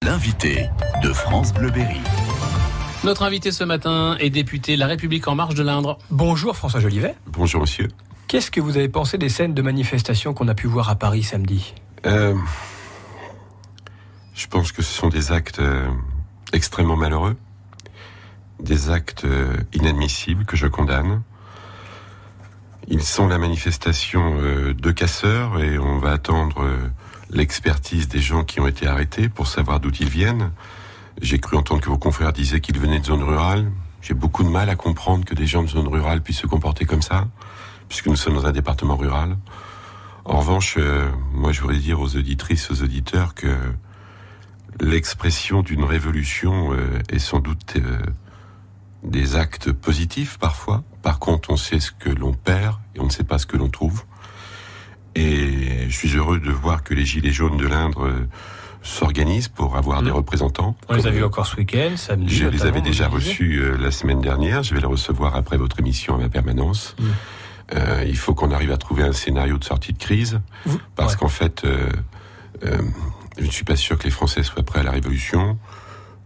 L'invité de France Bleu Berry. Notre invité ce matin est député La République En Marche de l'Indre. Bonjour François Jolivet. Bonjour monsieur. Qu'est-ce que vous avez pensé des scènes de manifestation qu'on a pu voir à Paris samedi ? Je pense que ce sont des actes extrêmement malheureux, des actes inadmissibles que je condamne. Ils sont la manifestation de casseurs et on va attendre l'expertise des gens qui ont été arrêtés pour savoir d'où ils viennent. J'ai cru entendre que vos confrères disaient qu'ils venaient de zone rurale. J'ai beaucoup de mal à comprendre que des gens de zone rurale puissent se comporter comme ça, puisque nous sommes dans un département rural. En revanche, moi je voudrais dire aux auditrices, aux auditeurs que l'expression d'une révolution est sans doute des actes positifs parfois. Par contre, on sait ce que l'on perd et on ne sait pas ce que l'on trouve. Et je suis heureux de voir que les Gilets jaunes de l'Indre s'organisent pour avoir des représentants. On les a vus encore ce week-end, samedi. Je les avais déjà reçus la semaine dernière. Je vais les recevoir après votre émission à ma permanence. Il faut qu'on arrive à trouver un scénario de sortie de crise. Parce qu'en fait, je ne suis pas sûr que les Français soient prêts à la révolution.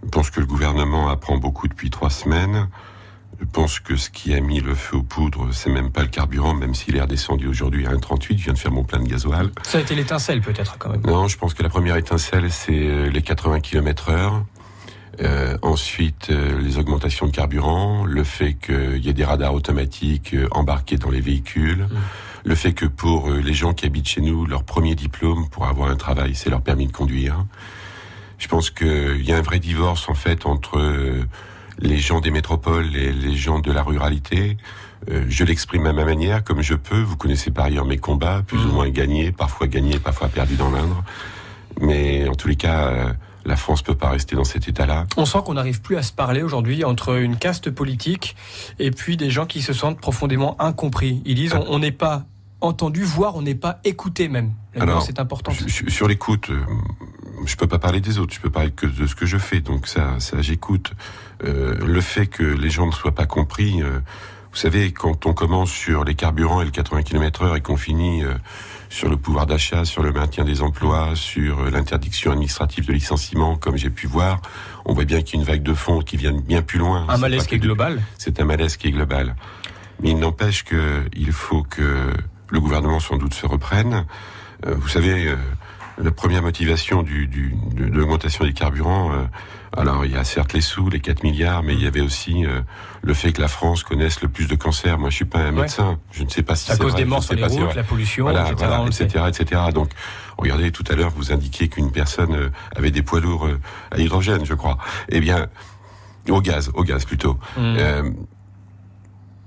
Je pense que le gouvernement apprend beaucoup depuis 3 semaines. Je pense que ce qui a mis le feu aux poudres, c'est même pas le carburant, même s'il est redescendu aujourd'hui à 1,38. Je viens de faire mon plein de gasoil. Ça a été l'étincelle peut-être quand même. Non, je pense que la première étincelle, c'est les 80 km/h. Ensuite, les augmentations de carburant, le fait qu'il y ait des radars automatiques embarqués dans les véhicules, le fait que pour les gens qui habitent chez nous, leur premier diplôme pour avoir un travail, c'est leur permis de conduire. Je pense qu'il y a un vrai divorce en fait entre les gens des métropoles et les gens de la ruralité. Je l'exprime à ma manière, comme je peux. Vous connaissez par ailleurs mes combats, plus ou moins gagnés, parfois perdus dans l'Indre. Mais en tous les cas, la France peut pas rester dans cet état-là. On sent qu'on n'arrive plus à se parler aujourd'hui entre une caste politique et puis des gens qui se sentent profondément incompris. Ils disent on n'est pas entendu, voire on n'est pas écouté même. Alors, c'est important. Sur l'écoute, je peux pas parler des autres, je peux parler que de ce que je fais, donc ça j'écoute. Le fait que les gens ne soient pas compris, vous savez, quand on commence sur les carburants et le 80 km/h et qu'on finit sur le pouvoir d'achat, sur le maintien des emplois, sur l'interdiction administrative de licenciement, comme j'ai pu voir, on voit bien qu'il y a une vague de fond qui vient bien plus loin. Un malaise qui est global. C'est un malaise qui est global. Mais il n'empêche qu'il faut que le gouvernement sans doute se reprenne. Vous savez, la première motivation de l'augmentation des carburants, alors il y a certes les sous, les 4 milliards, mais il y avait aussi le fait que la France connaisse le plus de cancers. Moi je suis pas un médecin, je ne sais pas si c'est vrai. À cause des morts sur les routes, la pollution, etc. Donc regardez, tout à l'heure vous indiquiez qu'une personne avait des poids lourds à hydrogène, je crois. Eh bien, au gaz plutôt.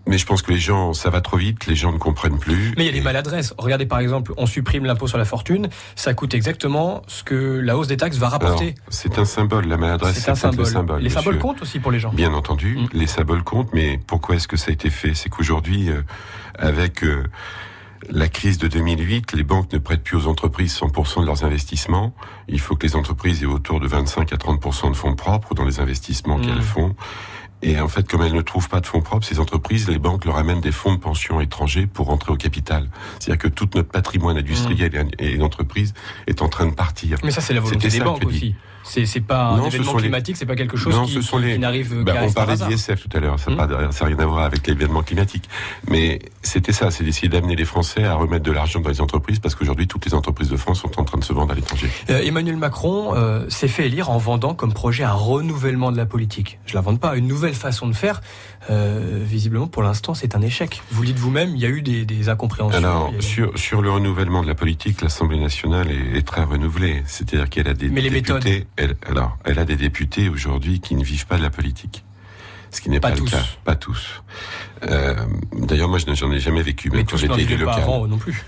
Mais je pense que les gens, ça va trop vite, les gens ne comprennent plus. Mais il y a des maladresses. Regardez par exemple, on supprime l'impôt sur la fortune, ça coûte exactement ce que la hausse des taxes va rapporter. Alors, c'est un symbole, la maladresse, c'est un symbole. Les symboles comptent aussi pour les gens. Bien entendu, les symboles comptent, mais pourquoi est-ce que ça a été fait ? C'est qu'aujourd'hui, avec la crise de 2008, les banques ne prêtent plus aux entreprises 100% de leurs investissements. Il faut que les entreprises aient autour de 25 à 30% de fonds propres dans les investissements qu'elles font. Et en fait, comme elles ne trouvent pas de fonds propres, ces entreprises, les banques leur amènent des fonds de pension étrangers pour rentrer au capital. C'est-à-dire que tout notre patrimoine industriel et d'entreprise est en train de partir. Mais ça, c'est la volonté des banques aussi. C'est pas un événement climatique, c'est pas quelque chose qui n'arrive qu'à on parlait d'ISF tout à l'heure, ça n'a rien à voir avec l'événement climatique. Mais c'était ça, c'est d'essayer d'amener les Français à remettre de l'argent dans les entreprises, parce qu'aujourd'hui, toutes les entreprises de France sont en train de se vendre à l'étranger. Emmanuel Macron s'est fait élire en vendant comme projet un renouvellement de la politique. Je l'invente pas, une nouvelle façon de faire. Visiblement, pour l'instant, c'est un échec. Vous le dites vous-même, il y a eu des incompréhensions. Alors, sur le renouvellement de la politique, l'Assemblée nationale est très renouvelée. C'est-à-dire qu'elle a des députés... Elle a des députés aujourd'hui qui ne vivent pas de la politique. Ce qui n'est pas le cas. Pas tous. D'ailleurs, moi, j'en ai jamais vécu. Mais tous n'en vivaient pas avant non plus.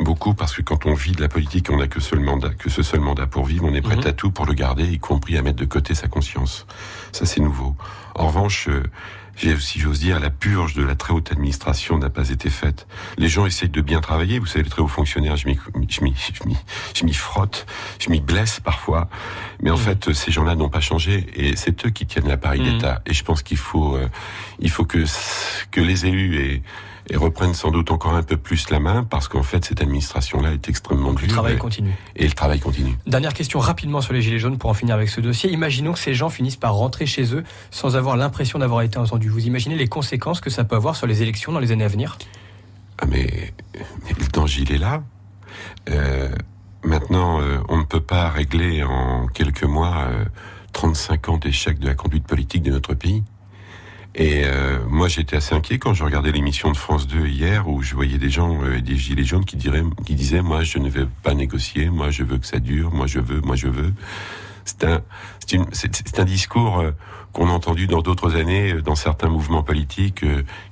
Beaucoup, parce que quand on vit de la politique, on n'a que ce seul mandat pour vivre. On est prêt à tout pour le garder, y compris à mettre de côté sa conscience. Ça, c'est nouveau. En revanche, si j'ose dire, la purge de la très haute administration n'a pas été faite. Les gens essayent de bien travailler. Vous savez, les très hauts fonctionnaires, je m'y frotte, je m'y blesse parfois. Mais en fait, ces gens-là n'ont pas changé. Et c'est eux qui tiennent l'appareil d'État. Et je pense qu'il faut que les élus et reprennent sans doute encore un peu plus la main parce qu'en fait cette administration-là est extrêmement dure. Le travail continue. Et le travail continue. Dernière question rapidement sur les Gilets jaunes pour en finir avec ce dossier. Imaginons que ces gens finissent par rentrer chez eux sans avoir l'impression d'avoir été entendus. Vous imaginez les conséquences que ça peut avoir sur les élections dans les années à venir ? Ah mais le danger il est là. Maintenant, on ne peut pas régler en quelques mois 35 ans d'échec de la conduite politique de notre pays. Et moi, j'étais assez inquiet quand je regardais l'émission de France 2 hier, où je voyais des gens, des gilets jaunes qui disaient « Moi, je ne vais pas négocier, moi, je veux que ça dure, moi, je veux ». C'est un discours qu'on a entendu dans d'autres années, dans certains mouvements politiques,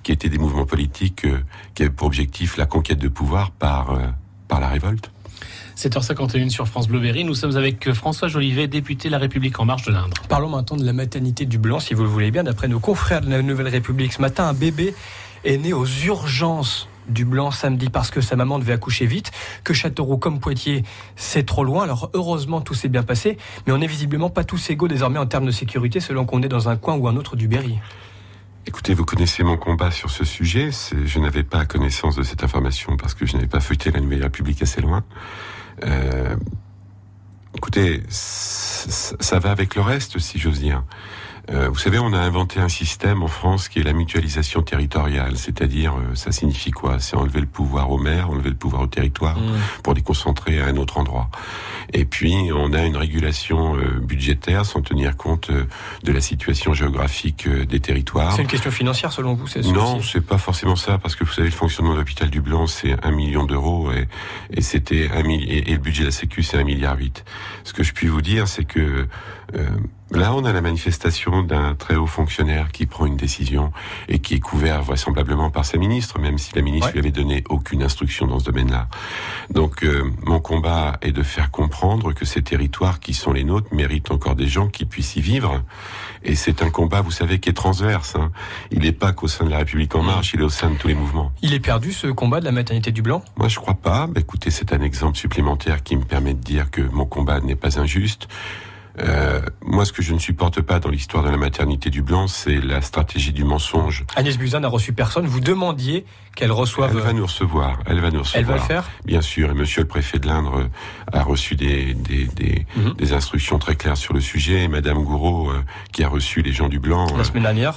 qui étaient des mouvements politiques qui avaient pour objectif la conquête de pouvoir par la révolte. 7h51 sur France Bleu Berry. Nous sommes avec François Jolivet, député La République En Marche de l'Indre. Parlons maintenant de la maternité du Blanc, si vous le voulez bien. D'après nos confrères de la Nouvelle République, ce matin, un bébé est né aux urgences du Blanc samedi parce que sa maman devait accoucher vite, que Châteauroux comme Poitiers, c'est trop loin. Alors heureusement, tout s'est bien passé, mais on n'est visiblement pas tous égaux désormais en termes de sécurité selon qu'on est dans un coin ou un autre du Berry. Écoutez, vous connaissez mon combat sur ce sujet. Je n'avais pas connaissance de cette information parce que je n'avais pas feuilleté la Nouvelle République assez loin. Écoutez, ça va avec le reste, si j'ose dire. Vous savez, on a inventé un système en France qui est la mutualisation territoriale, c'est-à-dire, ça signifie quoi ? C'est enlever le pouvoir aux maires, enlever le pouvoir au territoire pour les concentrer à un autre endroit. Et puis, on a une régulation budgétaire sans tenir compte de la situation géographique des territoires. C'est une question financière selon vous ? Non, c'est pas forcément ça, parce que vous savez, le fonctionnement de l'hôpital du Blanc, c'est 1 million d'euros et le budget de la Sécu, c'est 1,8 milliard. Ce que je puis vous dire, c'est que là, on a la manifestation d'un très haut fonctionnaire qui prend une décision et qui est couvert vraisemblablement par sa ministre, même si la ministre lui avait donné aucune instruction dans ce domaine-là. Donc, mon combat est de faire comprendre que ces territoires qui sont les nôtres méritent encore des gens qui puissent y vivre. Et c'est un combat, vous savez, qui est transverse. Il n'est pas qu'au sein de la République En Marche, il est au sein de tous les mouvements. Il est perdu, ce combat de la maternité du Blanc ? Moi, je crois pas. Écoutez, c'est un exemple supplémentaire qui me permet de dire que mon combat n'est pas injuste. Moi, ce que je ne supporte pas dans l'histoire de la maternité du Blanc, c'est la stratégie du mensonge. Agnès Buzyn n'a reçu personne. Vous demandiez qu'elle reçoive... Elle va nous recevoir. Elle va le faire ? Bien sûr. Et monsieur le préfet de l'Indre a reçu des instructions très claires sur le sujet. Et madame Gouraud, qui a reçu les gens du Blanc... La semaine dernière,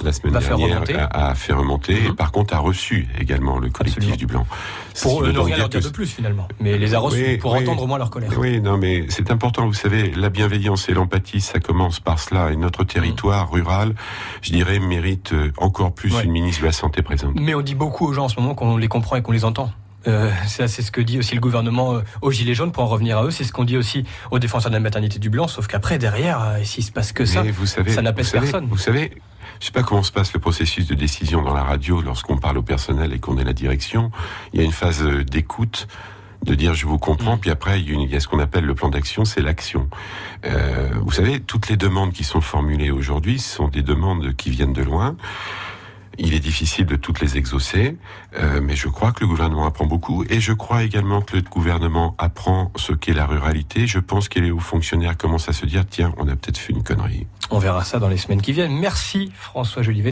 a fait remonter. Et par contre, a reçu également le collectif du Blanc. Pour ne rien leur dire de plus, finalement. Mais les a reçus pour entendre au moins leur colère. Oui, non, mais c'est important. Vous savez, la bienveillance et l'empathie, ça commence par cela. Et notre territoire rural, je dirais, mérite encore plus une ministre de la Santé présente. Mais on dit beaucoup aux gens en ce moment qu'on les comprend et qu'on les entend. C'est ce que dit aussi le gouvernement aux Gilets jaunes, pour en revenir à eux. C'est ce qu'on dit aussi aux défenseurs de la maternité du Blanc, sauf qu'après, derrière, s'il se passe que ça, ça n'apaise personne. Vous savez, je sais pas comment se passe le processus de décision dans la radio lorsqu'on parle au personnel et qu'on est la direction. Il y a une phase d'écoute, de dire je vous comprends, puis après il y a ce qu'on appelle le plan d'action, c'est l'action. Vous savez, toutes les demandes qui sont formulées aujourd'hui sont des demandes qui viennent de loin. Il est difficile de toutes les exaucer, mais je crois que le gouvernement apprend beaucoup, et je crois également que le gouvernement apprend ce qu'est la ruralité. Je pense que les hauts fonctionnaires commencent à se dire, tiens, on a peut-être fait une connerie. On verra ça dans les semaines qui viennent. Merci François Jolivet.